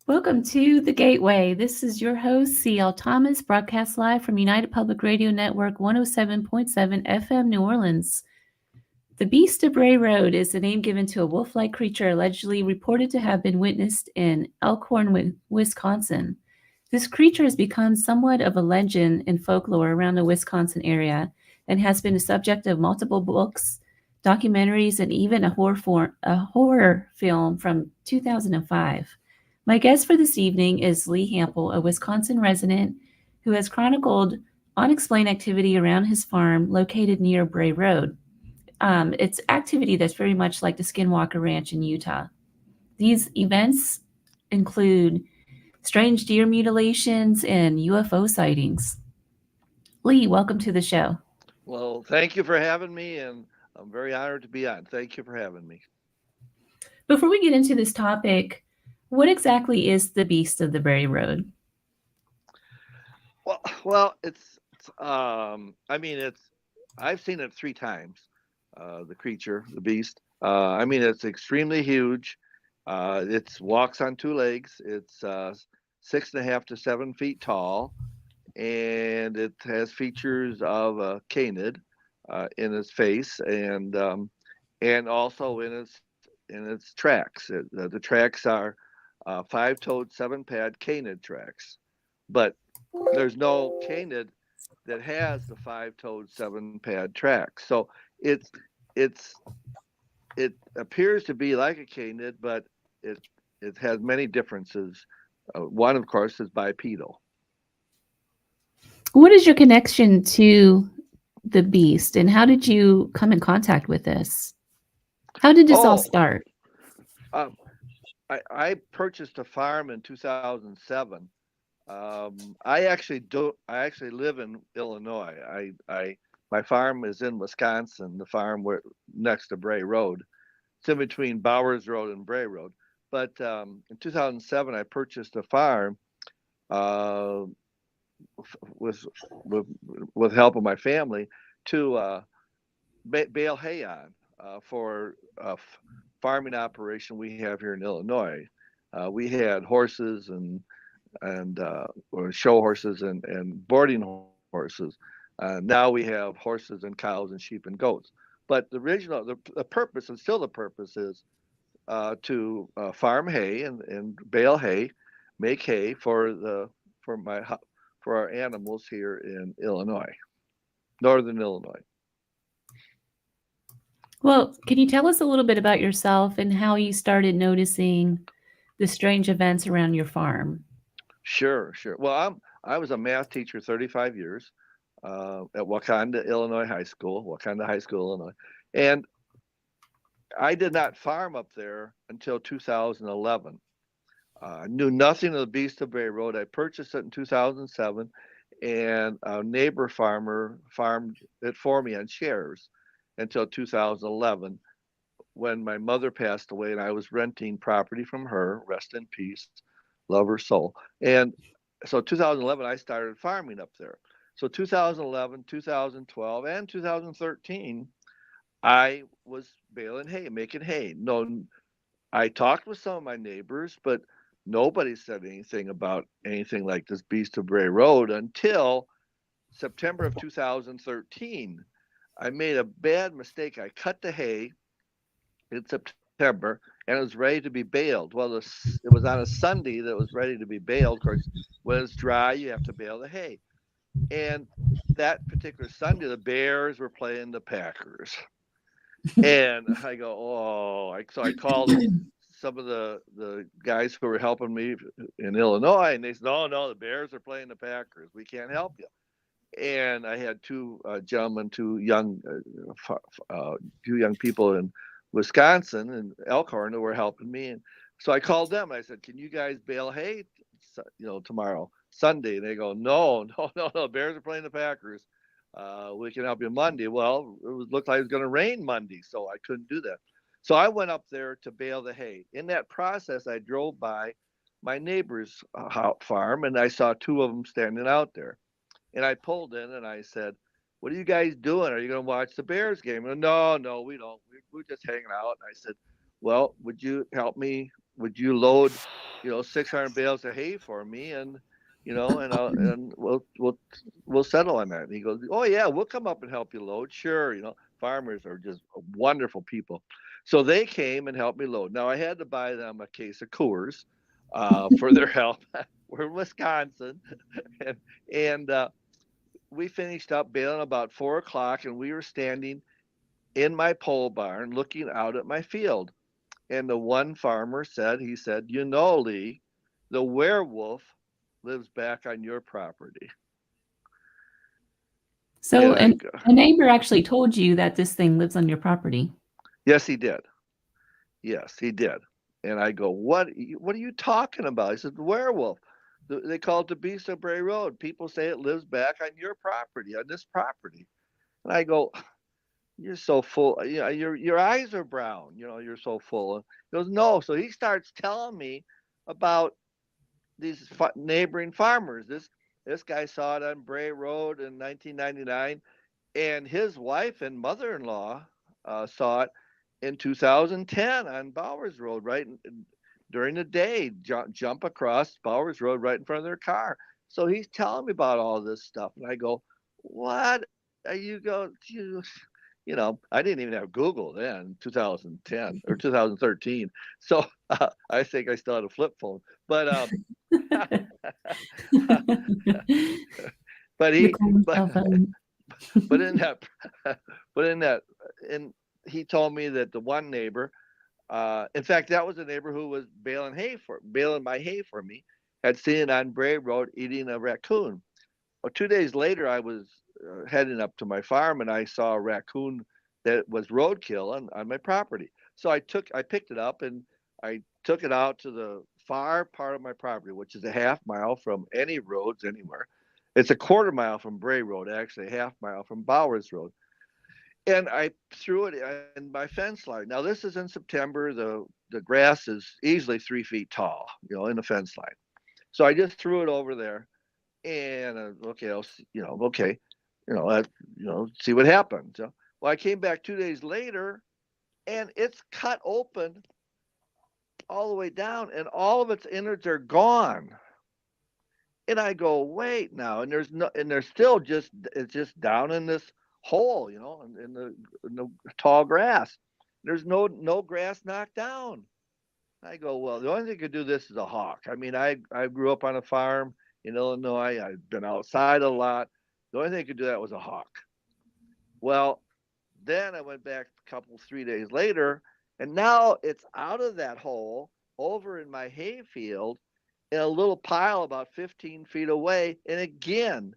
Welcome to The Gateway. This is your host, C.L. Thomas, broadcast live from United Public Radio Network 107.7 FM New Orleans. The Beast of Bray Road is the name given to a wolf-like creature allegedly reported to have been witnessed in Elkhorn, Wisconsin. This creature has become somewhat of a legend in folklore around the Wisconsin area and has been the subject of multiple books, documentaries, and even a horror film from 2005. My guest for this evening is Lee Hampel, a Wisconsin resident who has chronicled unexplained activity around his farm located near Bray Road. It's activity that's very much like the Skinwalker Ranch in Utah. These events include strange deer mutilations and UFO sightings. Lee, welcome to the show. Well, thank you for having me, and I'm very honored to be on. Thank you for having me. Before we get into this topic, what exactly is the Beast of the Bray Road? Well, it's. I've seen it 3 times. The creature, the beast. It's extremely huge. It walks on 2 legs. It's 6.5 to 7 feet tall, and it has features of a canid in its face, and also in its tracks. The tracks are 5-toed, 7-pad canid tracks, but there's no canid that has the 5-toed, 7-pad tracks. So it's it's it appears to be like a canid, but it has many differences. One, of course, is bipedal. What is your connection to the beast, and how did you come in contact with this? How did this all Oh, start? um, I purchased a farm in 2007. I actually live in Illinois. My farm is in Wisconsin. The farm where next to Bray Road. It's in between Bowers Road and Bray Road. But in 2007, I purchased a farm uh, with with with help of my family to bale hay on for a farming operation we have here in Illinois. We had horses or show horses and boarding horses. Now we have horses and cows and sheep and goats. But the purpose, and still the purpose, is to farm hay and bale hay, make hay for my for our animals here in Illinois, northern Illinois. Well, can you tell us a little bit about yourself and how you started noticing the strange events around your farm? Sure, sure. Well, I was a math teacher 35 years at Wakanda High School, Illinois, and I did not farm up there until 2011. I knew nothing of the Beast of Bray Road. I purchased it in 2007, and a neighbor farmer farmed it for me on shares until 2011 when my mother passed away and I was renting property from her. Rest in peace, love her soul. And so 2011, I started farming up there. So 2011, 2012, and 2013, I was baling hay, making hay. No, I talked with some of my neighbors, but nobody said anything about anything like this Beast of Bray Road until September of 2013. I made a bad mistake. I cut the hay in September and it was ready to be baled. Well, it was on a Sunday that it was ready to be baled. Of course, when it's dry, you have to bale the hay. And that particular Sunday, the Bears were playing the Packers. And I go, so I called some of the guys who were helping me in Illinois, and they said, no, the Bears are playing the Packers. We can't help you. And I had two gentlemen, two young people in Wisconsin and Elkhorn who were helping me. And so I called them. I said, "Can you guys bale hay, tomorrow, Sunday?" And they go, "No, no, no, no. Bears are playing the Packers. We can help you Monday." Well, looked like it was going to rain Monday, so I couldn't do that. So I went up there to bale the hay. In that process, I drove by my neighbor's farm, and I saw two of them standing out there. And I pulled in and I said, "What are you guys doing? Are you going to watch the Bears game?" And, "No, no, we don't. We're just hanging out." And I said, "Well, would you help me? Would you load 600 bales of hay for me, and and we'll settle on that. And he goes, oh yeah, we'll come up and help you load. Sure, farmers are just wonderful people. So they came and helped me load. Now I had to buy them a case of Coors for their help. We're in Wisconsin, and we finished up baling about 4 o'clock, and we were standing in my pole barn looking out at my field. And the one farmer said, he said, Lee, the werewolf lives back on your property. So, and a neighbor actually told you that this thing lives on your property. Yes, he did. Yes, he did. And I go, what are you talking about? He said, the werewolf. They call it the beast of Bray Road. People say it lives back on your property, on this property. And I go, you're so full. Your eyes are brown. You're so full. He goes, no. So he starts telling me about these neighboring farmers. This guy saw it on Bray Road in 1999, and his wife and mother-in-law saw it in 2010 on Bowers Road, right during the day. Jump across Bowers Road right in front of their car. So he's telling me about all this stuff, and I go, "What are you going to?" I didn't even have Google then, 2010 or 2013. So I think I still had a flip phone, but but he but in that and he told me that the one neighbor, in fact, that was a neighbor who was baling my hay for me, had seen it on Bray Road eating a raccoon. Well, 2 days later, I was heading up to my farm, and I saw a raccoon that was roadkill on my property. So I picked it up, and I took it out to the far part of my property, which is a half mile from any roads anywhere. It's a quarter mile from Bray Road, actually, a half mile from Bowers Road. And I threw it in my fence line. Now, this is in September. The grass is easily 3 feet tall, in the fence line. So I just threw it over there, and okay, see what happens. Well, I came back 2 days later, and it's cut open all the way down, and all of its innards are gone. And I go, wait now, and there's still it's just down in this hole, in the tall grass. There's no grass knocked down. I go, well, the only thing that could do this is a hawk. I mean, I grew up on a farm in Illinois. I've been outside a lot. The only thing that could do that was a hawk. Well, then I went back 3 days later, and now it's out of that hole over in my hay field in a little pile about 15 feet away. And again,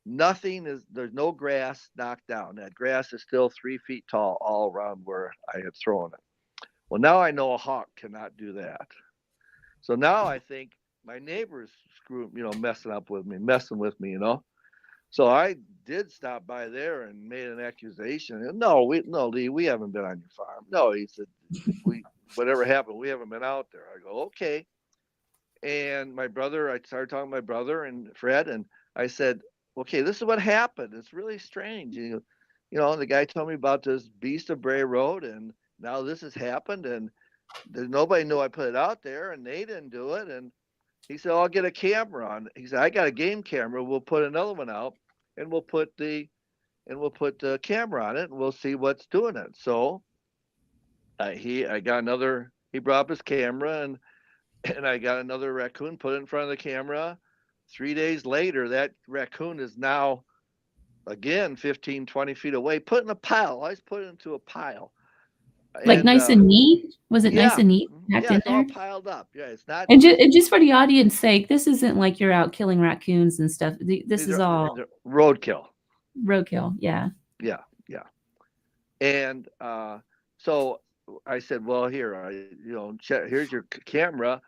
there's no grass knocked down. That grass is still 3 feet tall all around where I had thrown it. Well, now I know a hawk cannot do that. So now I think my neighbor's messing with me. So I did stop by there and made an accusation. No, Lee, we haven't been on your farm. No, he said, whatever happened, we haven't been out there. I go, okay. And I started talking to my brother and Fred, and I said, okay, this is what happened. It's really strange. The guy told me about this beast of Bray Road, and now this has happened, and nobody knew I put it out there, and they didn't do it. And he said, I'll get a camera on. He said, I got a game camera. We'll put another one out, and we'll put the camera on it, and we'll see what's doing it. So he brought up his camera, and I got another raccoon, put it in front of the camera. 3 days later, that raccoon is now, again, 15, 20 feet away, put in a pile. I always put it into a pile. Like nice and neat? Was it nice and neat? Yeah, it's all piled up. Yeah, it's not. And just for the audience sake, this isn't like you're out killing raccoons and stuff. This is all roadkill. Roadkill, yeah. Yeah. And so I said, well, here's your camera.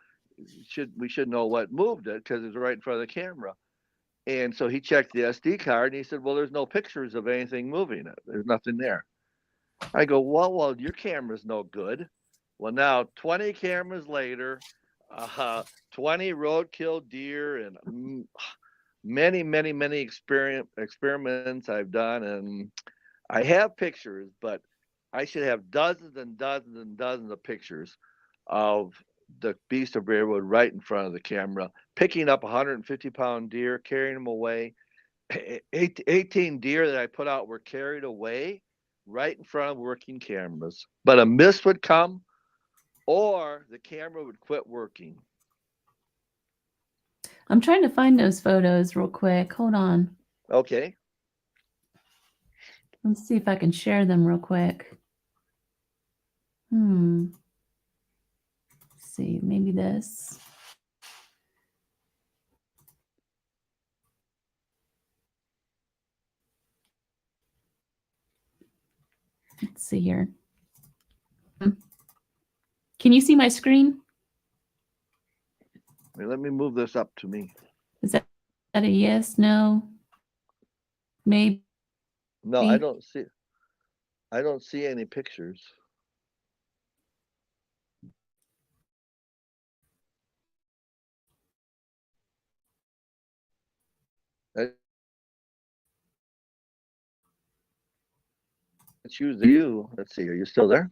We should know what moved it because it's right in front of the camera. And so he checked the SD card, and he said, well, there's no pictures of anything moving it. There's nothing there. I go, well, your camera's no good. Well, now 20 cameras later, 20 roadkill deer, and many, many, many experiments I've done, and I have pictures, but I should have dozens and dozens and dozens of pictures of the beast of Bray Road right in front of the camera, picking up 150-pound deer, carrying them away. 18 deer that I put out were carried away right in front of working cameras. But a mist would come or the camera would quit working. I'm trying to find those photos real quick. Hold on. Okay. Let's see if I can share them real quick. Let's see, maybe this. Let's see here. Can you see my screen? Let me move this up to me. Is that a yes, no, maybe? No, I don't see any pictures. It's you. Let's see. Are you still there?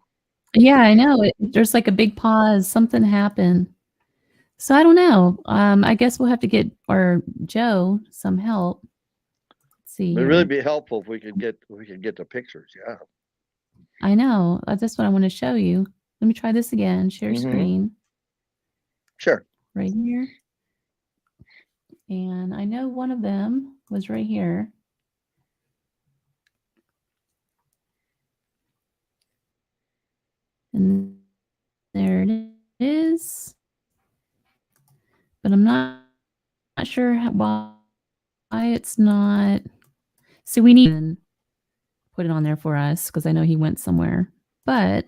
Yeah, I know. There's like a big pause. Something happened. So I don't know. I guess we'll have to get our Joe some help. Let's see. It'd really be helpful if we could get the pictures. Yeah. I know. That's what I want to show you. Let me try this again. Share screen. Sure. Right here. And I know one of them was right here. And there it is. But I'm not sure why it's not. See, we need to put it on there for us because I know he went somewhere. But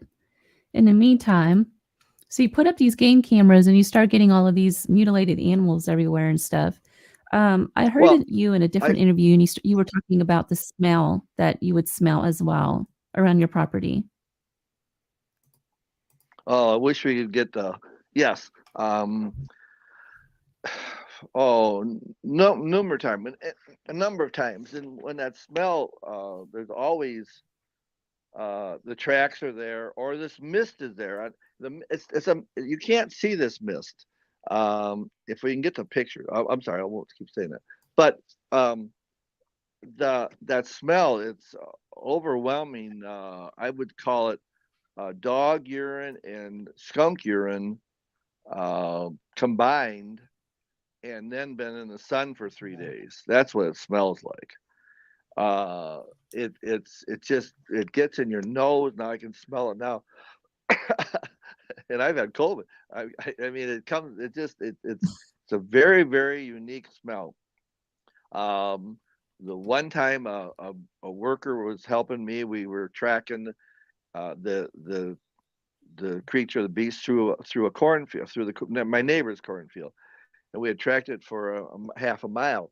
in the meantime, so you put up these game cameras and you start getting all of these mutilated animals everywhere and stuff. I heard you in a different interview, and you were talking about the smell that you would smell as well around your property. Oh, I wish we could get the yes. Numerous times, a number of times, and when that smell, there's always the tracks are there, or this mist is there. You can't see this mist. If we can get the picture, I'm sorry, I won't keep saying that, but that smell, it's overwhelming. I would call it dog urine and skunk urine combined, and then been in the sun for 3 days. That's what it smells like. It gets in your nose. Now I can smell it now. And I've had COVID. I mean, it's a very, very unique smell. The one time a worker was helping me, we were tracking the creature, the beast, through a cornfield, through my neighbor's cornfield, and we had tracked it for half a mile.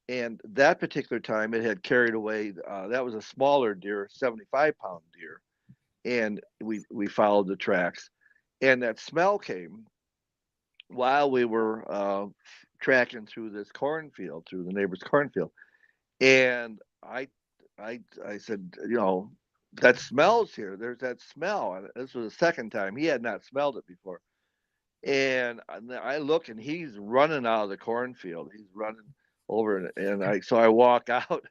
And that particular time, it had carried away. That was a smaller deer, 75-pound deer, and we followed the tracks, and that smell came while we were tracking through this cornfield, through the neighbor's cornfield, and I said, that smells here. There's that smell, and this was the second time. He had not smelled it before, and I look, and he's running out of the cornfield. He's running over, and so I walk out,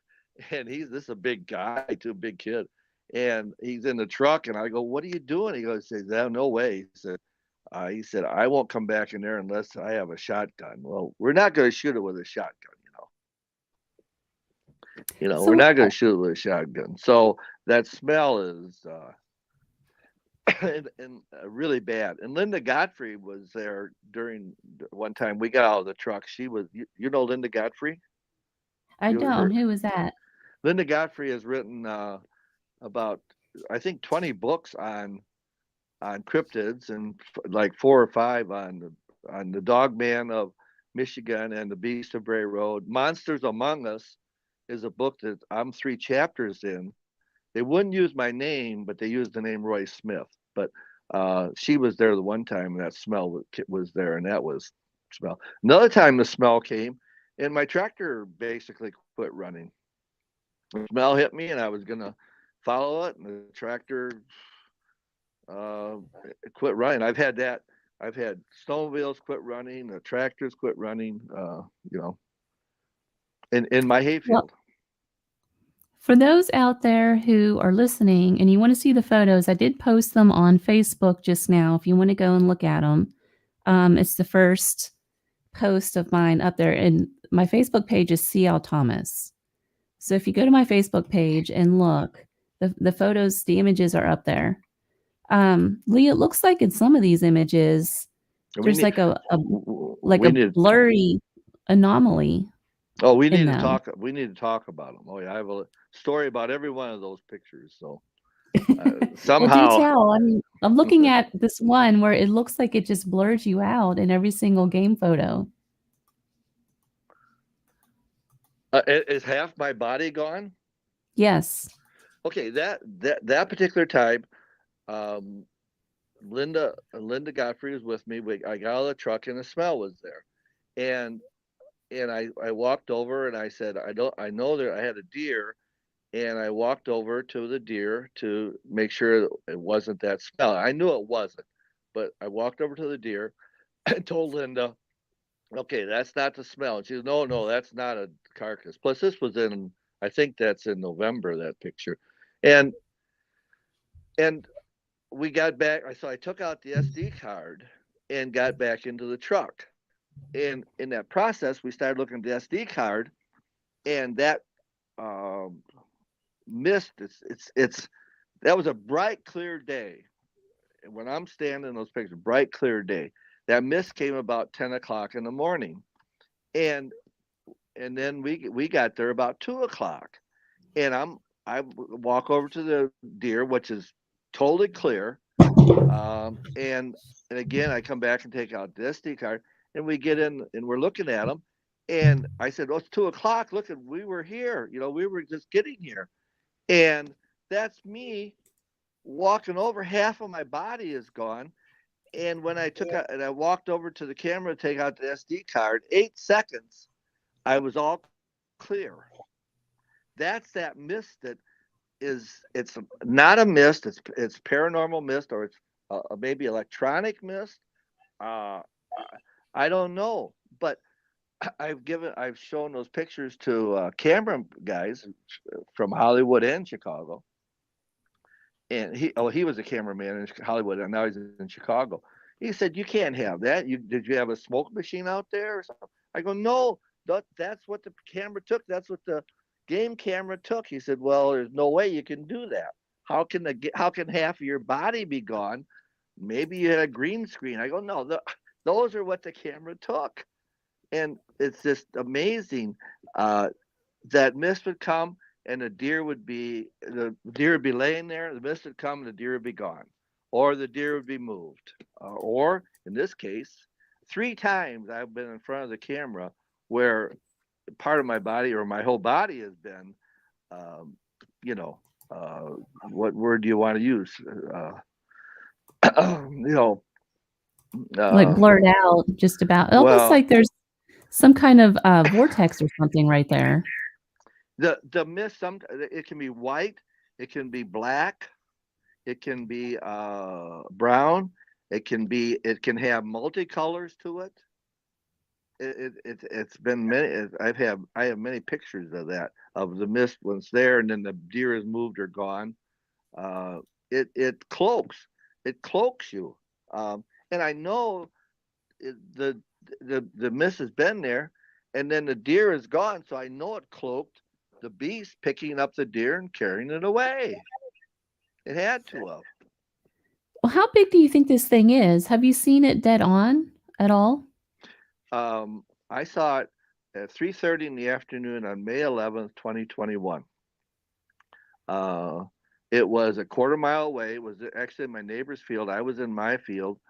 and this is a big guy too, a big kid, and he's in the truck, and I go, "What are you doing?" He goes, "No way." He said, "I won't come back in there unless I have a shotgun." Well, we're not going to shoot it with a shotgun, So we're not going to shoot it with a shotgun. So that smell is and really bad. And Linda Godfrey was there during one time we got out of the truck. She was, Linda Godfrey? I don't. Who was that? Linda Godfrey has written about, I think, 20 books on cryptids, and like 4 or 5 on the Dog Man of Michigan and the Beast of Bray Road. Monsters Among Us is a book that I'm 3 chapters in. They wouldn't use my name, but they used the name Roy Smith. But she was there the one time, and that smell was there, and that was smell. Another time the smell came, and my tractor basically quit running. The smell hit me, and I was going to follow it, and the tractor uh, quit running. I've had that. I've had snowmobiles quit running, tractors quit running. You know, in my Well, hayfield. for those out there who are listening and you want to see the photos, I did post them on Facebook just now. If you want to go and look at them, it's the first post of mine up there. And my Facebook page is CL Thomas. So if you go to my Facebook page and look, the photos, the images are up there. Lee, it looks like in some of these images, We there's need like we a need. blurry anomaly Oh, we in need to them. talk. We need to talk about them. Oh yeah, I have a story about every one of those pictures. So Well, do somehow, tell. I mean, I'm looking at this one where it looks like it just blurs you out in every single game photo. is half my body gone? Yes. Okay, that particular time, um, Linda Godfrey was with me. I got out of the truck and the smell was there, and I walked over and I said, I know that I had a deer, and I walked over to the deer to make sure it wasn't that smell. I knew it wasn't, but I walked over to the deer and told Linda, okay, that's not the smell. And she goes, no, no, that's not a carcass. Plus, this was in, I think that's in November, that picture. And and we got back. So I took out the SD card and got back into the truck. And in that process, we started looking at the SD card, and that um, mist. It's that was a bright, clear day. And when I'm standing in those pictures, bright, clear day. That mist came about 10 o'clock in the morning, and then we got there about 2 o'clock, and I walk over to the deer, which is totally clear, and again I come back and take out the SD card, and we get in and we're looking at them, and I said, "Oh, it's 2 o'clock. Look, at we were here. You know, we were just getting here." And that's me walking over. Half of my body is gone. And when I took out and I walked over to the camera to take out the SD card, 8 seconds, I was all clear. That's that mist that it's not a mist. It's paranormal mist, or it's maybe electronic mist. Uh, I don't know, but I've shown those pictures to camera guys from Hollywood and Chicago, and he was a cameraman in Hollywood, and now he's in Chicago. He said, "You can't have that. Did you have a smoke machine out there or something?" I go, "No, that's what the camera took. That's what the game camera took." He said, "Well, there's no way you can do that. How can half of your body be gone? Maybe you had a green screen." I go, "No, those are what the camera took." And it's just amazing. Uh, that mist would come, and the deer would be laying there. The mist would come, and the deer would be gone, or the deer would be moved, or in this case, 3 times I've been in front of the camera where part of my body or my whole body has been, um, you know, uh, what word do you want to use? You know, Like uh, blurred out just about. Almost well, like there's some kind of vortex or something right there. the mist. It can be white, it can be black, it can be brown. It can have multicolors to it. It's been many. I have many pictures of that, of the mist when it's there, and then the deer is moved or gone. Uh, it cloaks you, and I know the mist has been there, and then the deer is gone, so I know it cloaked the beast picking up the deer and carrying it away. It had to have. Well, how big do you think this thing is? Have you seen it dead on at all? I saw it at 3:30 in the afternoon on May 11th, 2021. Uh, it was a quarter mile away. It was actually in my neighbor's field. I was in my field,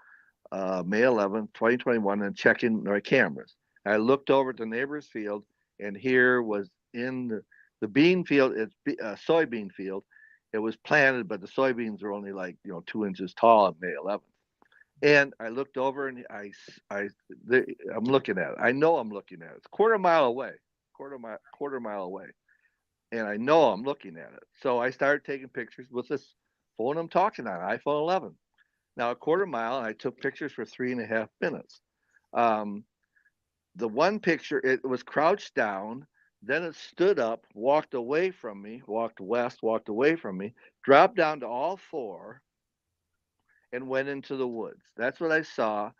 May 11th, 2021, and checking my cameras. I looked over at the neighbor's field, and here was in the bean field. It's a soybean field. It was planted, but the soybeans were only like 2 inches tall on May 11th. And I looked over, and I'm looking at it. I know I'm looking at it. It's a quarter mile away, quarter mile away, and I know I'm looking at it. So I started taking pictures with this phone I'm talking on, iPhone 11. Now a quarter mile, and I took pictures for 3.5 minutes. Um, the one picture, it was crouched down, then it stood up, walked away from me, walked west, walked away from me, dropped down to all four, and went into the woods. That's what I saw.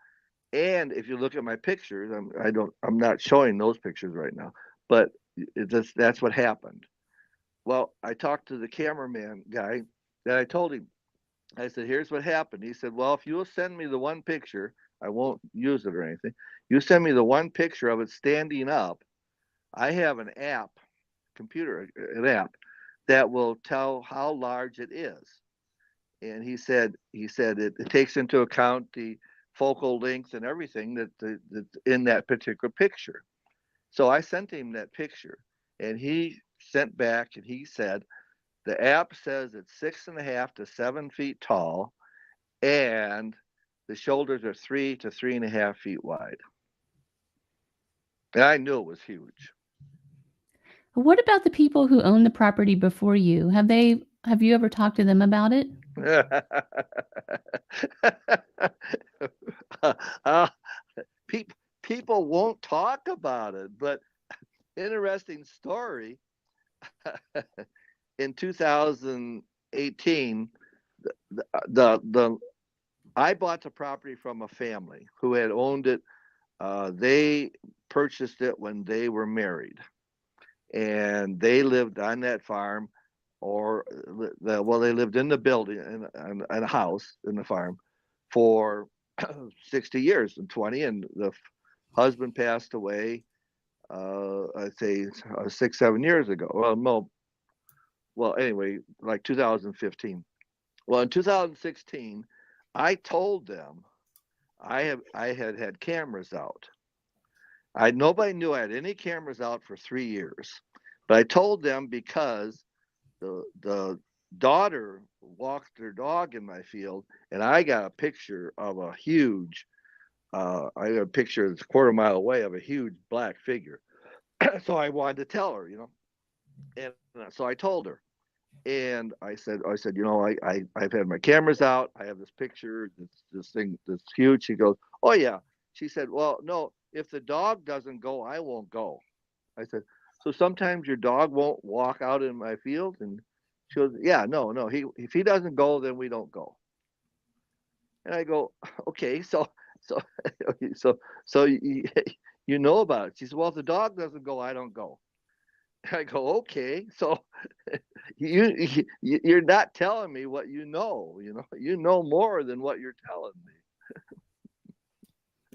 And if you look at my pictures, I'm not showing those pictures right now, but that's what happened. Well, I talked to the cameraman guy, and I told him, I said, here's what happened. He said, well, if you'll send me the one picture, I won't use it or anything. You send me the one picture of it standing up. I have an app, an app that will tell how large it is. And he said it takes into account the focal length and everything that's in that particular picture. So I sent him that picture, and he sent back and he said the app says it's 6.5 to 7 feet tall, and the shoulders are 3 to 3.5 feet wide. And I knew it was huge. What about the people who own the property before you? Have you ever talked to them about it? uh, people won't talk about it, but interesting story. In 2018, the I bought the property from a family who had owned it. They purchased it when they were married, and they lived on that farm, or they lived in the building in a house in the farm for 60 years and 20, and the husband passed away. I'd say 6 7 years ago. Well, anyway, like 2015. Well, in 2016, I told them I had cameras out. Nobody knew I had any cameras out for 3 years, but I told them because the daughter walked her dog in my field, and I got a picture of a huge. I got a picture that's a quarter mile away of a huge black figure. So I wanted to tell her, and so I told her, and I said, I've had my cameras out. I have this picture, this thing that's huge. She goes, oh yeah. She said, well, no, if the dog doesn't go, I won't go. I said, so sometimes your dog won't walk out in my field, and she goes, yeah, no. If he doesn't go, then we don't go. And I go, okay, so so you know about it. She said, well, if the dog doesn't go, I don't go. I go, okay, so you're not telling me what you know. You know more than what you're telling me.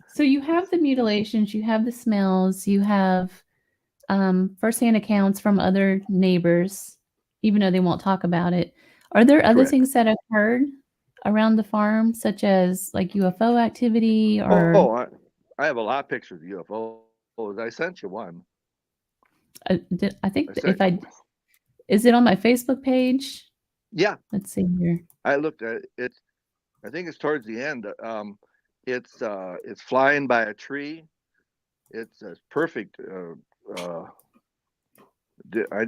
So you have the mutilations, you have the smells, you have firsthand accounts from other neighbors, even though they won't talk about it. Are there other Correct. things that occurred around the farm, such as like UFO activity or Oh, I have a lot of pictures of UFOs. I sent you one. I think I that if sent. is it on my Facebook page? Yeah, Let's see here. I looked at it. I think it's towards the end. It's flying by a tree. It's perfect. I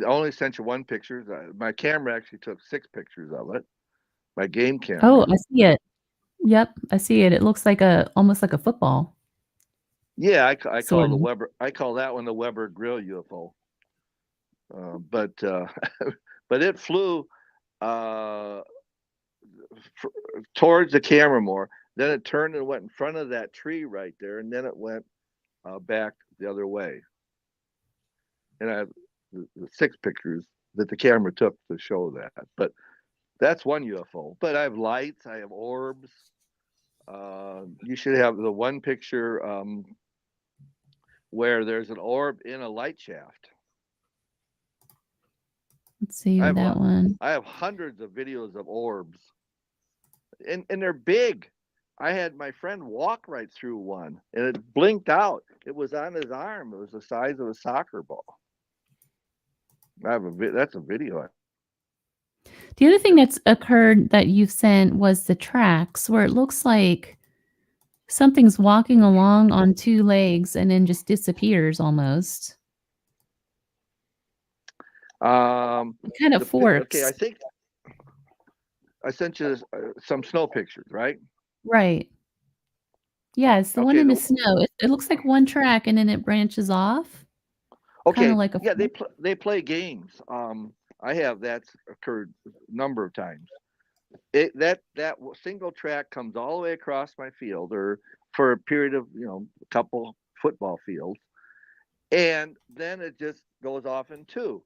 only sent you one picture. My camera actually took 6 pictures of it. My game Oh, camera. I see it. Yep, I see it. It looks like almost like a football, Yeah, I call sort the of. Weber. I call that one the Weber Grill UFO. But but it flew uh, towards the camera more. Then it turned and went in front of that tree right there, and then it went back the other way. And I have the 6 pictures that the camera took to show that. But that's one UFO. But I have lights. I have orbs. You should have the one picture where there's an orb in a light shaft. Let's see I with have that one. I have hundreds of videos of orbs, and they're big. I had my friend walk right through one, and it blinked out. It was on his arm. It was the size of a soccer ball. That's a video. The other thing that's occurred that you've sent was the tracks where it looks like something's walking along on 2 legs and then just disappears almost. It kind of Okay, forks. I think I sent you some snow pictures, right? Right. Yeah, it's the one Okay, in the snow. It looks like one track and then it branches off, kinda okay, like a yeah, fork. they play games. I have that's occurred a number of times. Single track comes all the way across my field, or for a period of a couple football fields, and then it just goes off in two.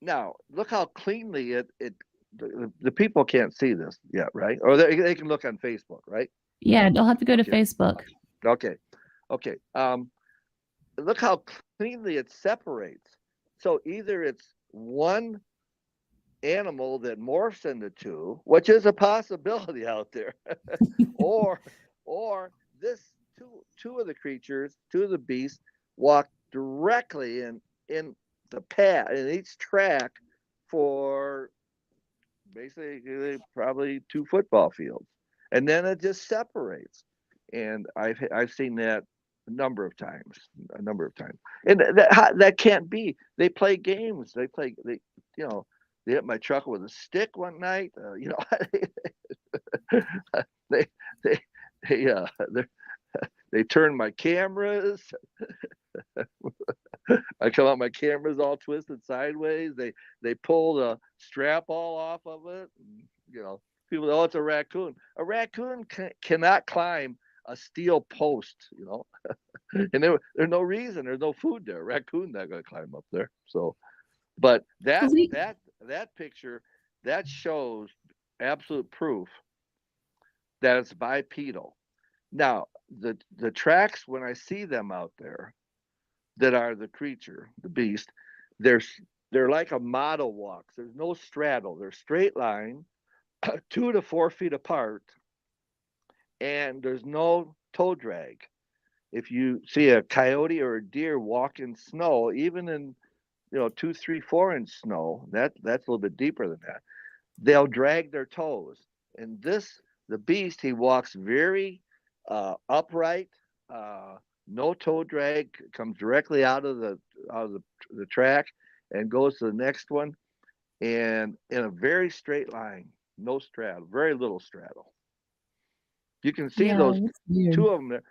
Now look how cleanly the people can't see this yet, right? Or they can look on Facebook, right? Yeah, they'll have to go to Okay, Facebook. okay, okay. Look how cleanly it separates. So either it's one animal that morphs into two, which is a possibility out there, or this two of the creatures, two of the beasts, walk directly in the path in each track for basically probably 2 football fields, and then it just separates. And I've seen that a number of times, and that can't be. They play games. You know, they hit my truck with a stick one night. They they they they turn my cameras. I come out, my camera's all twisted sideways. They pull the strap all off of it. And, people, oh, it's a raccoon. A raccoon cannot climb a steel post. And there's no reason. There's no food there. A raccoon not gonna climb up there. So, but So that we that that picture that shows absolute proof that it's bipedal. Now, the tracks, when I see them out there, that are the creature, the beast, they're they're like a model walks. There's no straddle. They're straight line, 2 to 4 feet apart, and there's no toe drag. If you see a coyote or a deer walk in snow, even in 2, 3, 4 inch snow, that's a little bit deeper than that. They'll drag their toes. And the beast, he walks very upright, uh, no toe drag, comes directly out of the track and goes to the next one, and in a very straight line, no straddle, very little straddle. You can see Yeah, those that's weird. two of them.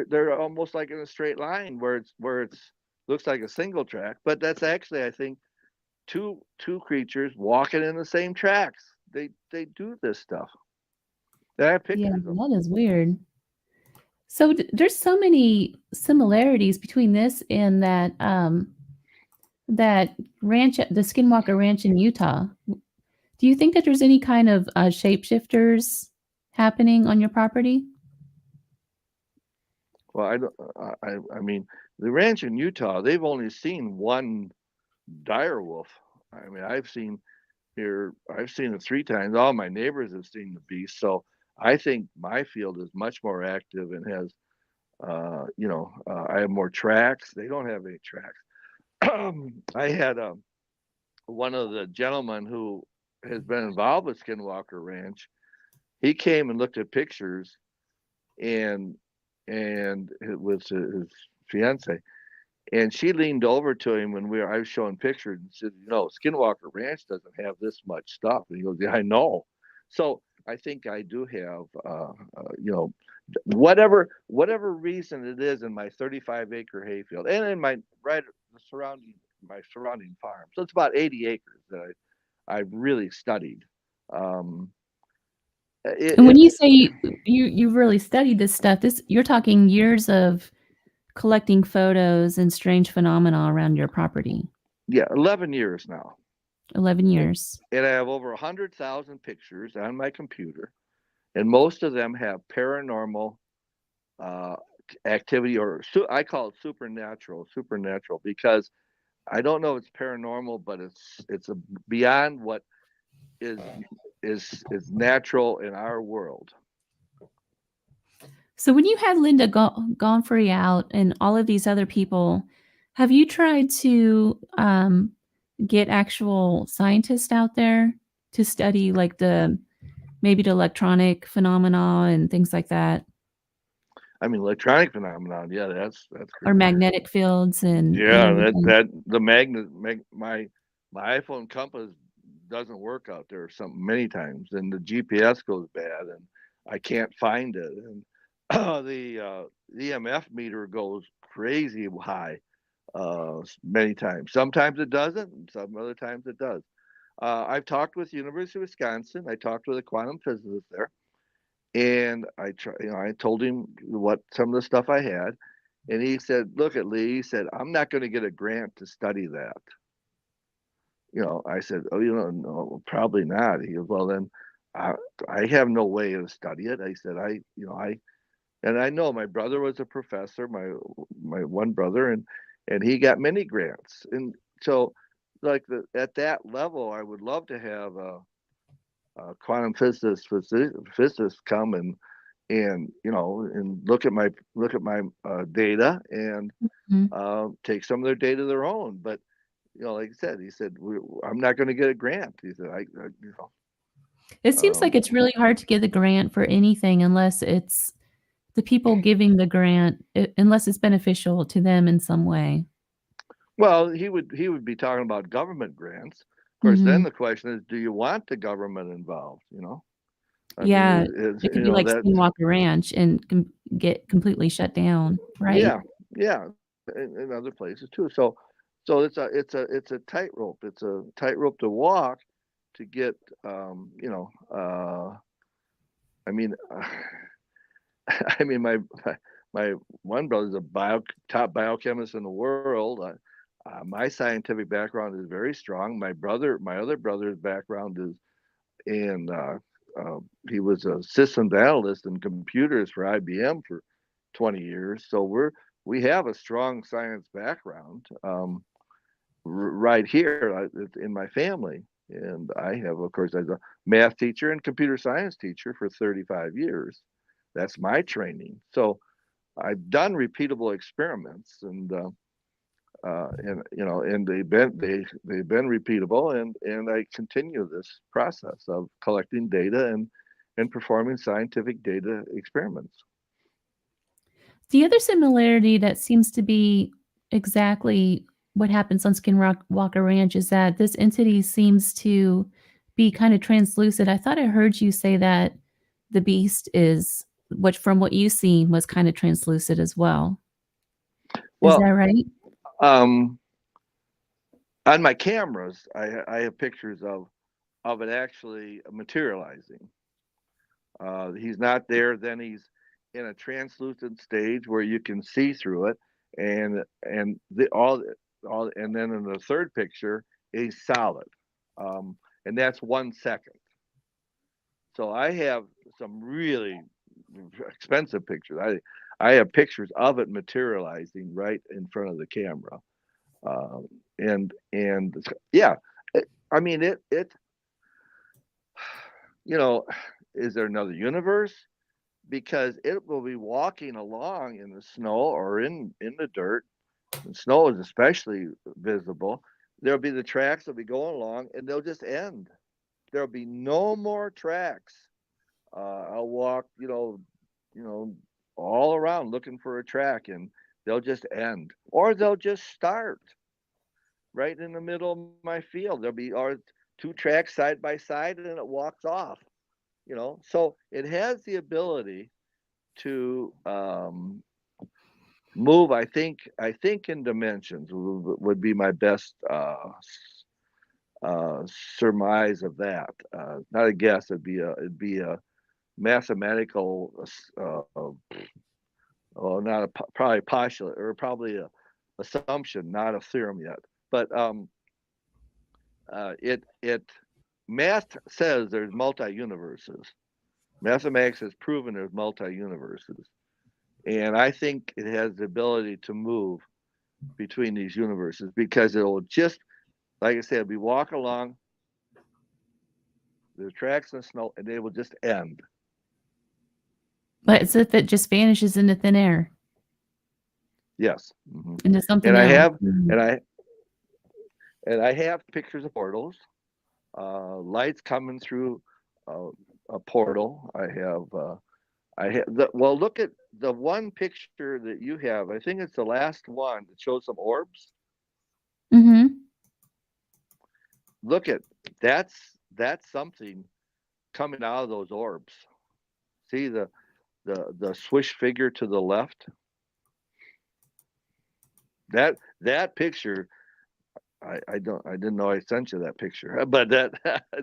They're almost like in a straight line where it's looks like a single track, but that's actually, I think, two creatures walking in the same tracks. They do this stuff. They have Yeah, pictures of them. that is weird. So there's so many similarities between this and that ranch, the Skinwalker Ranch in Utah. Do you think that there's any kind of shapeshifters happening on your property? Well, I don't. I mean, the ranch in Utah, they've only seen one dire wolf. I mean, I've seen it 3 times. All my neighbors have seen the beast. So I think my field is much more active and has, I have more tracks. They don't have any tracks. I had one of the gentlemen who has been involved with Skinwalker Ranch. He came and looked at pictures, and it was his fiance, and she leaned over to him when I was showing pictures and said, Skinwalker Ranch doesn't have this much stuff. And he goes, yeah, I know. So I think I do have, whatever reason it is in my 35-acre hayfield and in my surrounding farm. So it's about 80 acres that I've really studied. Um, And when you it's say you've really studied this stuff, this you're talking years of collecting photos and strange phenomena around your property. Yeah, 11 years now. 11 years. And I have over 100,000 pictures on my computer, and most of them have paranormal uh, activity, or I call it supernatural, because I don't know if it's paranormal, but it's beyond what is is natural in our world. So when you had Linda Gonfrey out and all of these other people, have you tried to get actual scientists out there to study like maybe the electronic phenomena and things like that, I mean, electronic phenomenon. Yeah, that's or magnetic fields and yeah. everything? That the magnet my iPhone compass doesn't work out there some many times, and the GPS goes bad, and I can't find it, and the EMF meter goes crazy high many times. Sometimes it doesn't, and some other times it does. I've talked with University of Wisconsin. I talked with a quantum physicist there, and I told him what some of the stuff I had, and he said, "Look at Lee." He said, "I'm not going to get a grant to study that." I said, "Oh, no, probably not." He goes, "Well, then I, I have no way to study it." I said, and I know my brother was a professor, my one brother, and he got many grants, and so like at that level, I would love to have a quantum physicist come and look at my data and Mhm. take some of their data their own, but like I said, he said, "I'm not going to get a grant." He said, It seems like um, it's really hard to get a grant for anything unless it's the people giving the grant, unless it's beneficial to them in some way. well, he would be talking about government grants. Of course, then Mhm. the question is, do you want the government involved? I mean, Yeah, is it could be like that Skinwalker Ranch and get completely shut down, right? yeah, yeah, in other places too. So it's a tightrope. It's a tightrope to walk to get I mean I mean my one brother's a top biochemist in the world. My scientific background is very strong. My other brother's background is in he was a systems analyst in computers for IBM for 20 years. So we have a strong science background right here in my family. And I have, of course, as a math teacher and computer science teacher for 35 years. That's my training. So I've done repeatable experiments, and they've been repeatable, and I continue this process of collecting data and performing scientific data experiments. The other similarity that seems to be exactly what happens on Skinwalker Ranch is that this entity seems to be kind of translucent. I thought I heard you say that the beast is, which from what you've seen, was kind of translucent as well. Is that Well, right? um, on my cameras, I have pictures of it actually materializing. He's not there. Then he's in a translucent stage where you can see through it, and and then in the third picture, he's solid, and that's 1 second. So I have some really expensive pictures. I have pictures of it materializing right in front of the camera, and yeah, I mean it. You know, is there another universe? Because it will be walking along in the snow or in the dirt. And snow is especially visible. There'll be the tracks that'll be going along, and they'll just end. There'll be no more tracks. I'll walk, you know, all around looking for a track, and they'll just end, or they'll just start right in the middle of my field. There'll be or two tracks side by side, and it walks off. So it has the ability to move. I think in dimensions would be my best surmise of that. Not a guess. It'd be a mathematical, well, not a probably postulate or probably a assumption, not a theorem yet. But it math says there's multi universes. Mathematics has proven there's multi universes, and I think it has the ability to move between these universes because it'll just, like I said, we walk along the tracks in the snow, and they will just end. But it's if it just vanishes into thin air, Yes. into And something I else. have and I have pictures of portals, lights coming through uh, a portal. Well, look at the one picture that you have. I think it's the last one that shows some orbs. Mhm. Look at that's something coming out of those orbs. See the swish figure to the left? That picture, I didn't know I sent you that picture, but that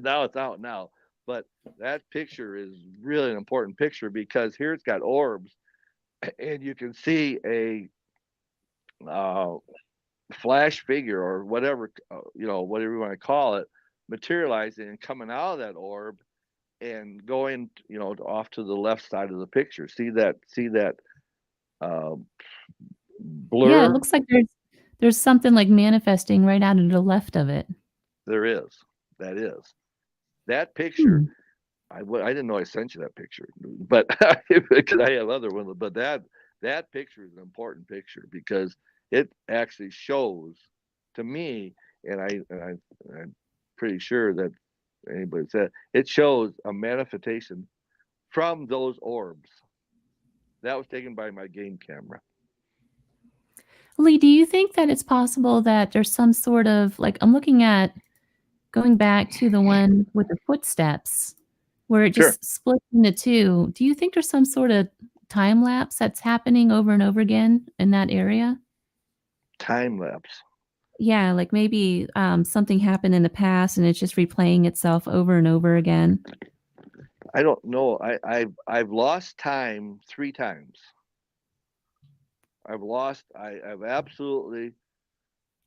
now it's out now. But that picture is really an important picture because here it's got orbs, and you can see a uh, flash figure or whatever, whatever you want to call it, materializing and coming out of that orb and going, off to the left side of the picture. See that uh, Yeah, it blur? looks like there's something like manifesting right out to the left of it. There is. That is. That picture, Hmm. I didn't know I sent you that picture, but because I have other ones. But that picture is an important picture because it actually shows to me, I'm pretty sure that anybody said it shows a manifestation from those orbs. That was taken by my game camera. Lee, do you think that it's possible that there's some sort of like I'm looking at going back to the one with the footsteps where it Sure, just splits into two. Do you think there's some sort of time lapse that's happening over and over again in that area? time lapse. Yeah, like maybe something happened in the past and it's just replaying itself over and over again. I don't know. I've lost time 3 times. I've absolutely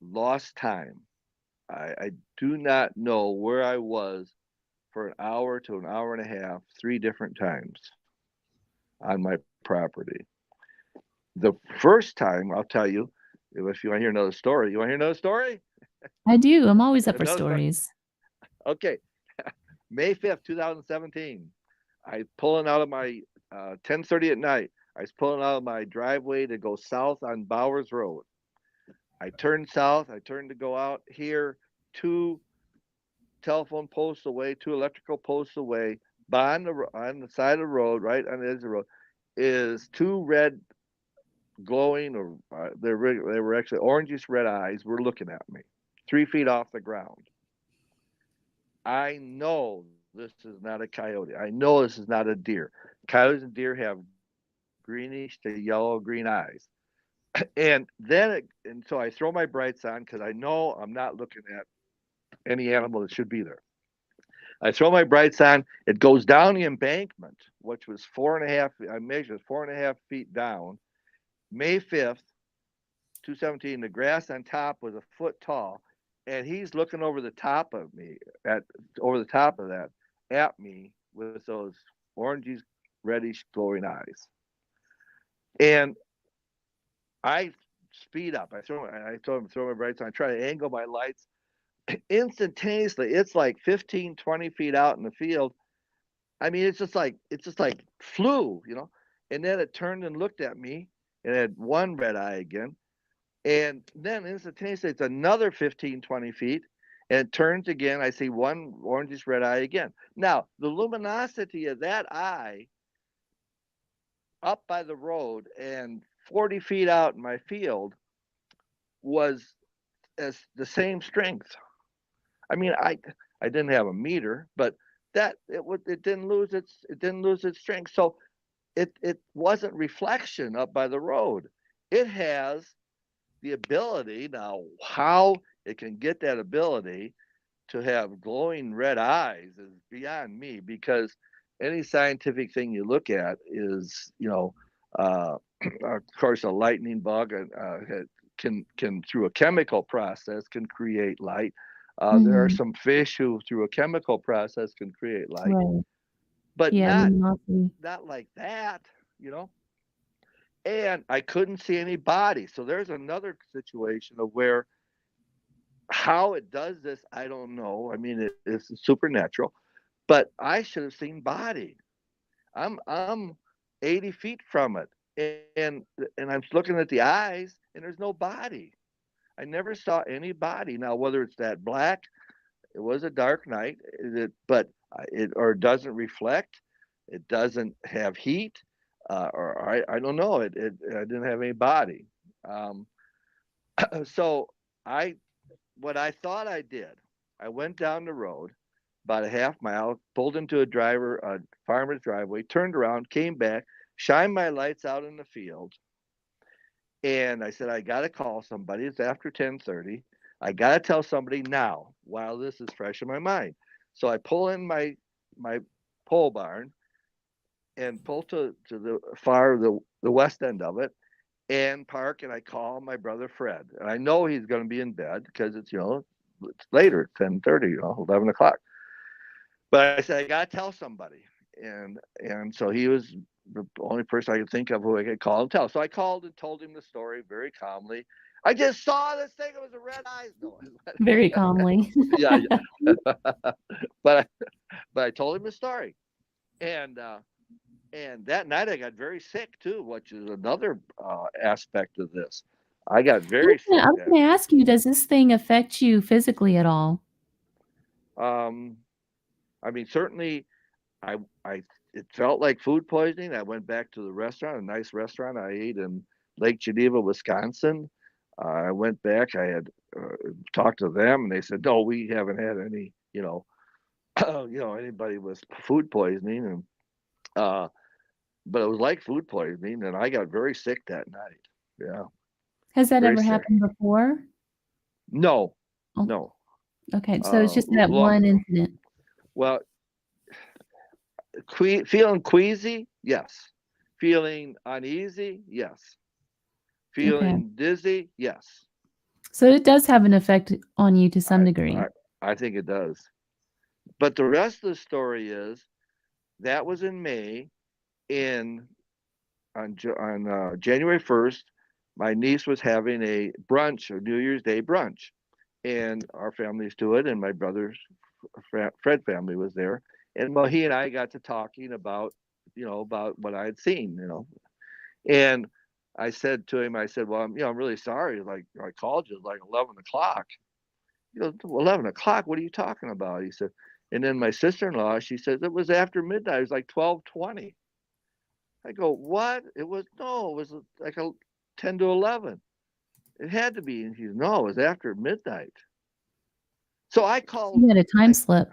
lost time. I do not know where I was for an hour to an hour and a half, 3 different times on my property. The first time, I'll tell you, if you want to hear another story, you want to hear another story? I do. I'm always up for Another story. stories. Okay. May 5th, 2017. I pulling out of my 10:30 at night. I was pulling out of my driveway to go south on Bowers Road. I turned south. I turned to go out here, 2 telephone posts away, 2 electrical posts away, on the side of the road, right on the edge of the road, is 2 red glowing, or they were actually orangish red eyes, were looking at me, 3 feet off the ground. I know this is not a coyote. I know this is not a deer. Coyotes and deer have greenish to yellow green eyes. And so I throw my brights on because I know I'm not looking at any animal that should be there. I throw my brights on. It goes down the embankment, which was 4.5. I measured 4.5 feet down. May 5th, 217. The grass on top was a foot tall, and he's looking over the top of me, at over the top of that, at me with those orangish, reddish, glowing eyes. And I speed up. I throw my brights on. I try to angle my lights instantaneously. It's like 15, 20 feet out in the field. I mean, it's just like flew. And then it turned and looked at me, and it had one red eye again. And then instantaneously, it's another 15, 20 feet, and it turns again. I see one orangish red eye again. Now, the luminosity of that eye up by the road and 40 feet out in my field was as the same strength. I mean, I didn't have a meter, but it didn't lose its strength. So it wasn't reflection up by the road. It has the ability. Now, how it can get that ability to have glowing red eyes is beyond me, because any scientific thing you look at is, of course, a lightning bug can through a chemical process can create light. There are Mhm. some fish who through a chemical process can create light, Right. but Yeah, not luminosity. not like that, you know. And I couldn't see any body. So there's another situation of where how it does this, I don't know. I mean, it's supernatural, but I should have seen body. I'm 80 feet from it, and and I'm looking at the eyes, and there's no body. I never saw any body. Now, whether it's that black, it was a dark night, but it or doesn't reflect, it doesn't have heat, or I don't know. I didn't have any body. Um, so I what I thought I did, I went down the road. about a half mile, pulled into a farmer's driveway, turned around, came back, shined my lights out in the field, and I said, I got to call somebody. It's after 10:30. I got to tell somebody now while this is fresh in my mind. So I pull in my pole barn and pull to the west end of it and park, and I call my brother Fred. And I know he's going to be in bed because it's later, 10:30, 11 o'clock. But I said, I got to tell somebody. And so he was the only person I could think of who I could call and tell. So I called and told him the story very calmly. I just saw this thing. It was a red eyes. No, Very calmly. yeah, yeah. but I told him the story, and that night I got very sick too, which is another aspect of this. I got very sick. I was going to ask you, does this thing affect you physically at all? I mean, certainly, I it felt like food poisoning. I went back to the restaurant, a nice restaurant I ate in Lake Geneva, Wisconsin. I went back. I had talked to them, and they said, "No, we haven't had any, anybody with food poisoning." And but it was like food poisoning, and I got very sick that night. Yeah. Has that Very ever sick. happened before? No, Oh, no. okay. So it's just that Long. one incident. Well, feeling queasy, yes. Feeling uneasy, yes. Okay. Feeling dizzy, yes. So it does have an effect on you to some degree. I think it does. But the rest of the story is that was in May. On January 1st, my niece was having a brunch, a New Year's Day brunch, and our families to it, and my brother's Fred family was there, and well, he and I got to talking about what I had seen, and I said to him, I said, well, I'm really sorry. Like I called you like 11 o'clock. 11 o'clock. What are you talking about? He said, and then my sister-in-law, she says it was after midnight. It was like 12:20. I go, what? It was like 10 to 11. It had to be. And he's no, it was after midnight. So I called. You had a time slip.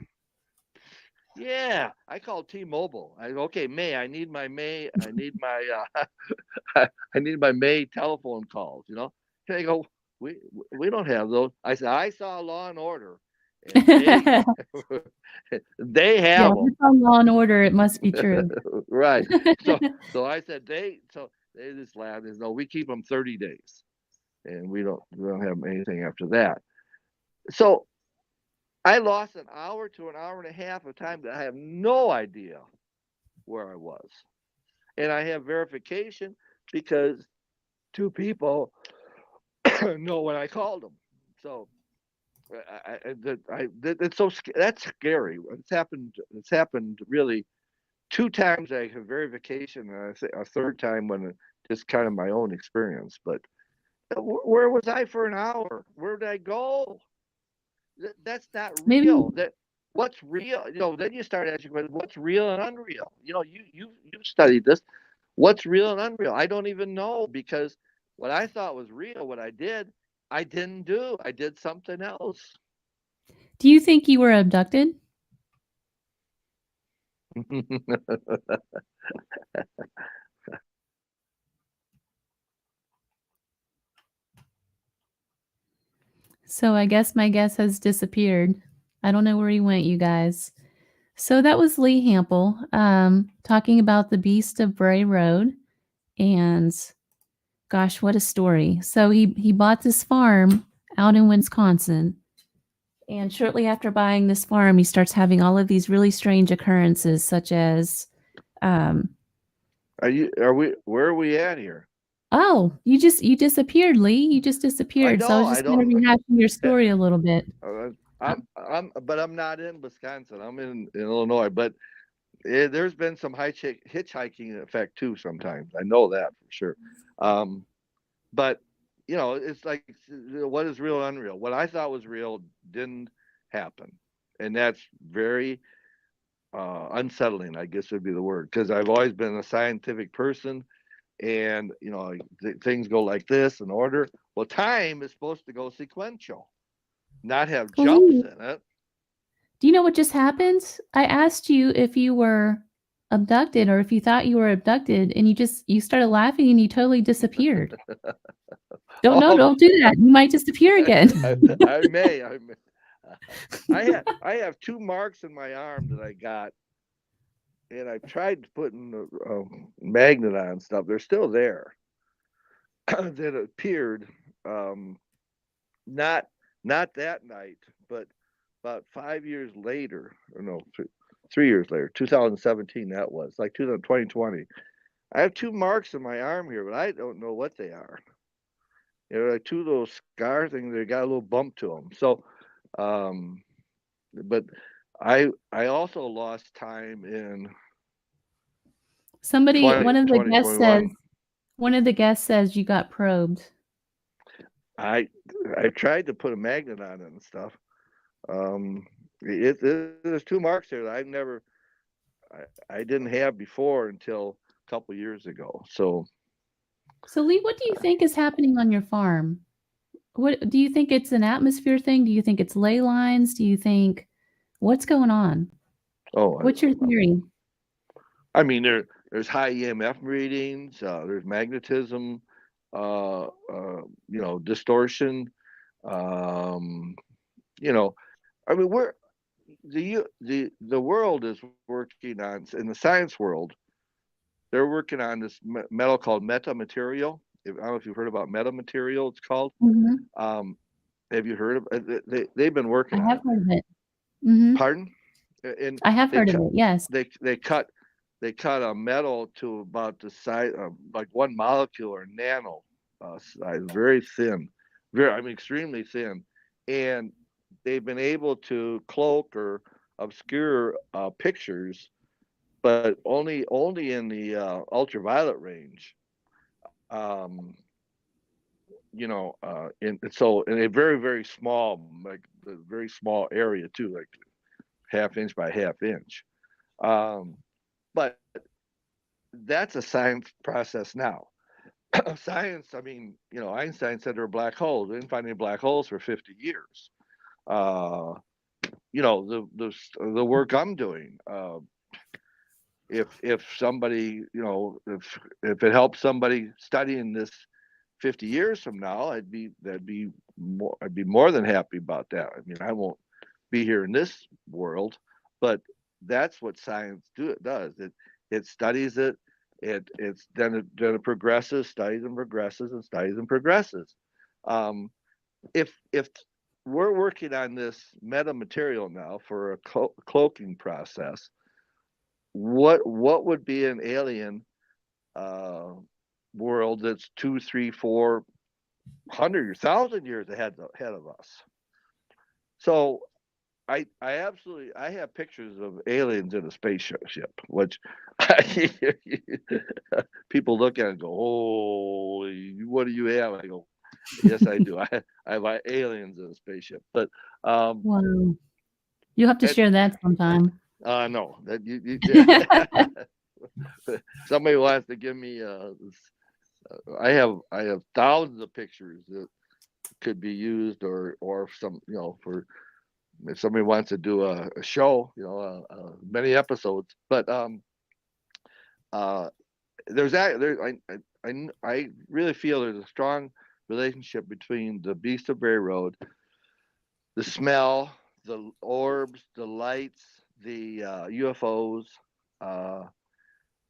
Yeah, I called T-Mobile. Okay, May. I need my May telephone calls. And they go, we don't have those. I said, I saw Law and Order, and they have them. If it's on Law and Order, it must be true. Right. So I said they just laughed. They said, no, we keep them 30 days, and we don't have anything after that. So I lost an hour to an hour and a half of time that I have no idea where I was. And I have verification because two people know when I called them. So that's scary. It's happened really 2 times. I have verification, and I say a third time when it's kind of my own experience. But where was I for an hour? Where did I go? That's not real. What's real? Then you start asking what's real and unreal. You've studied this. What's real and unreal? I don't even know, because what I thought was real, what I didn't do. I did something else. Do you think you were abducted? So I guess my guess has disappeared. I don't know where he went, you guys. So that was Lee Hampel talking about the Beast of Bray Road. And gosh, what a story. So he bought this farm out in Wisconsin. And shortly after buying this farm, he starts having all of these really strange occurrences, such as where are we at here? Oh, you disappeared, Lee. You just disappeared. So I was just kind of rehashing your story a little bit. But I'm not in Wisconsin. I'm in Illinois. But there's been some hitchhiking effect too sometimes. I know that for sure. But it's like, what is real and unreal? What I thought was real didn't happen, and that's very unsettling, I guess would be the word, because I've always been a scientific person. And things go like this in order. Well, time is supposed to go sequential, not have jumps in it. Do you know what just happened? I asked you if you were abducted or if you thought you were abducted, and you started laughing and you totally disappeared. Oh, Don't do that. You might disappear again. I may. I have two marks in my arm that I got, and I tried putting a magnet on stuff. They're still there. That appeared, um, not not that night, but about 5 years later, or no, 3 years later, 2017. That was like 2020. I have two marks in my arm here, but I don't know what they are. They're like two little scar things. They got a little bump to them. So, um, but I also lost time in Somebody, 2021. one of the guests says you got probed. I I tried to put a magnet on it and stuff. Um, there's two marks there that I didn't have before until a couple years ago. So So, Lee, what do you think is happening on your farm? What do you think it's an atmosphere thing? Do you think it's ley lines? Do you think what's going on? oh, What's your theory? I mean there's high EMF readings. There's magnetism. Distortion. Um, you know, I mean the world is working on in the science world. They're working on this metal called metamaterial. I don't know if you've heard about metamaterial. It's called. Mhm. Um, have you heard of it? They've been I working on have it. heard of it. Mhm. Pardon? And I have they heard of cut it, yes. they cut a metal to about the size of like one molecule or nano size, very thin, very I mean extremely thin, and they've been able to cloak or obscure pictures, but only in the ultraviolet range. Um, in a very small, like a very small area too, like half inch by half inch. Um, but that's a science process now. Science, I mean, Einstein said there were black holes. We didn't find any black holes for 50 years. Uh, the work I'm doing. If somebody, if it helps somebody studying this 50 years from now, I'd be more than happy about that. I mean, I won't be here in this world, but that's what science does. It studies it. Then it progresses, studies and progresses, and studies and progresses. Um, if we're working on this metamaterial now for a cloaking process, what would be an alien uh, world that's 2, 3, 400 1,000 years ahead of us? So I have pictures of aliens in a spaceship, which people look at and go, "Oh, what do you have?" I go, "Yes, I do. I have aliens in a spaceship." But um, Wow. You'll have to it, share that sometime. no, that somebody wants to give me. I have thousands of pictures that could be used or some for if somebody wants to do a show, many episodes. But uh, there's that there I really feel there's a strong relationship between the Beast of Bray Road, the smell, the orbs, the lights, the UFOs. Uh,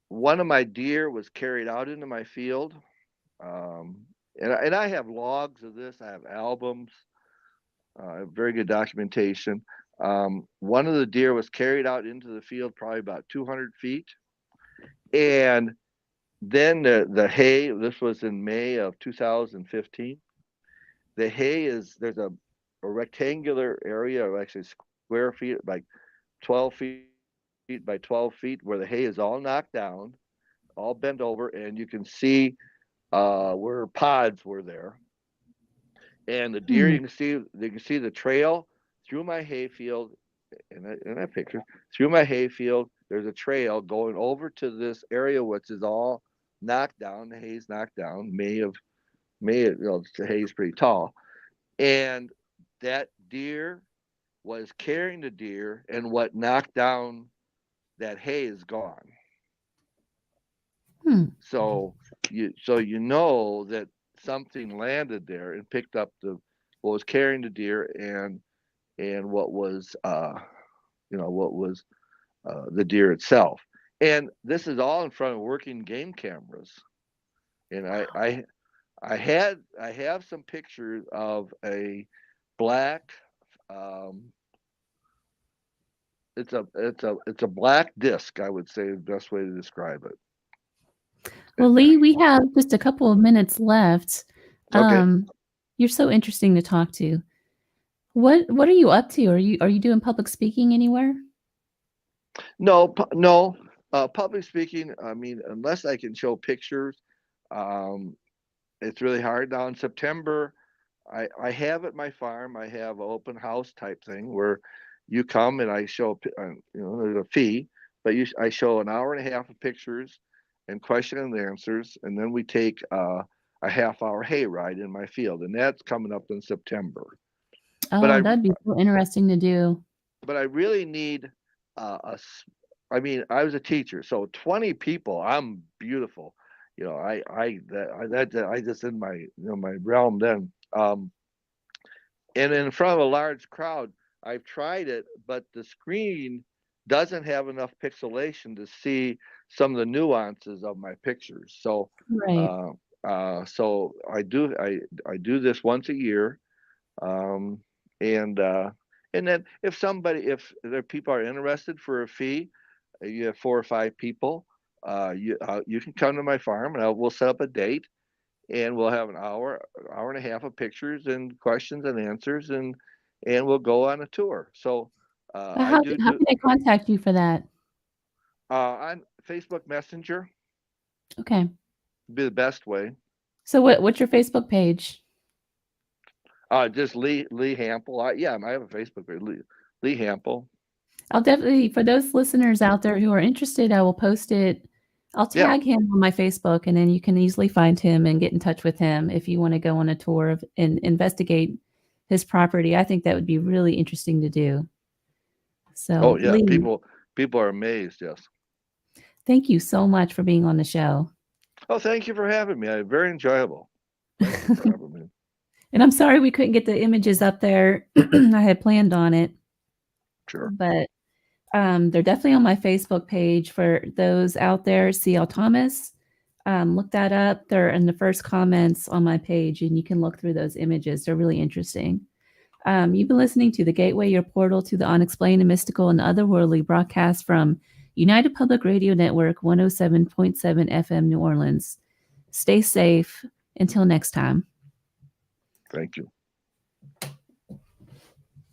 One of my deer was carried out into my field, um, and I have logs of this. I have albums, very good documentation. One of the deer was carried out into the field, probably about 200 feet, and then the hay. This was in May of 2015. The hay is a rectangular area, or actually square feet, like 12 feet by 12 feet, where the hay is all knocked down, all bent over, and you can see where pods were there. And the deer, Hmm. you can see the trail through my hayfield in that picture. Through my hayfield, there's a trail going over to this area which is all knocked down. The hay's knocked down. The hay's pretty tall, and that deer was carrying the deer, and what knocked down that hay is gone. Hmm. So you know that something landed there and picked up the what was carrying the deer and what was what was the deer itself. And this is all in front of working game cameras. And I have some pictures of a black um, it's a black disc, I would say is the best way to describe it. Well, Lee, we have just a couple of minutes left. Okay. You're so interesting to talk to. What are you up to? Are you doing public speaking anywhere? No. Public speaking, I mean, unless I can show pictures, um, it's really hard. Now in September, I have at my farm, I have an open house type thing where you come and I show, there's a fee, but I show an hour and a half of pictures and question and answers, and then we take a half-hour hay ride in my field, and that's coming up in September. But Oh, that'd be so interesting to do. I really need I mean, I was a teacher, so 20 people, I'm beautiful. I just in my my realm then. And in front of a large crowd, I've tried it, but the screen doesn't have enough pixelation to see some of the nuances of my pictures. So, Right. so I do this once a year, um, and uh, and then if there people are interested for a fee, you have 4 or 5 people. You can come to my farm, and we'll set up a date, and we'll have an hour and a half of pictures and questions and answers, and we'll go on a tour. So I How do how can I contact you for that? on Facebook Messenger Okay. be the best way. So what's your Facebook page? Just Lee Hampel. Yeah, I have a Facebook page, Lee Hampel. I'll definitely, for those listeners out there who are interested, I will post it. I'll Yeah. tag him on my Facebook, and then you can easily find him and get in touch with him if you want to go on a tour and investigate his property. I think that would be really interesting to do. Oh So, yeah. Lee, People are amazed. Yes. thank you so much for being on the show. Oh, thank you for having me. Very enjoyable. Thank you for having me. And I'm sorry we couldn't get the images up there. I had planned on it, Sure. but they're definitely on my Facebook page for those out there. C.L. Thomas, look that up. They're in the first comments on my page, and you can look through those images. They're really interesting. You've been listening to The Gateway, your portal to the unexplained and mystical and otherworldly, broadcast from United Public Radio Network, 107.7 FM, New Orleans. Stay safe. Until next time. Thank you.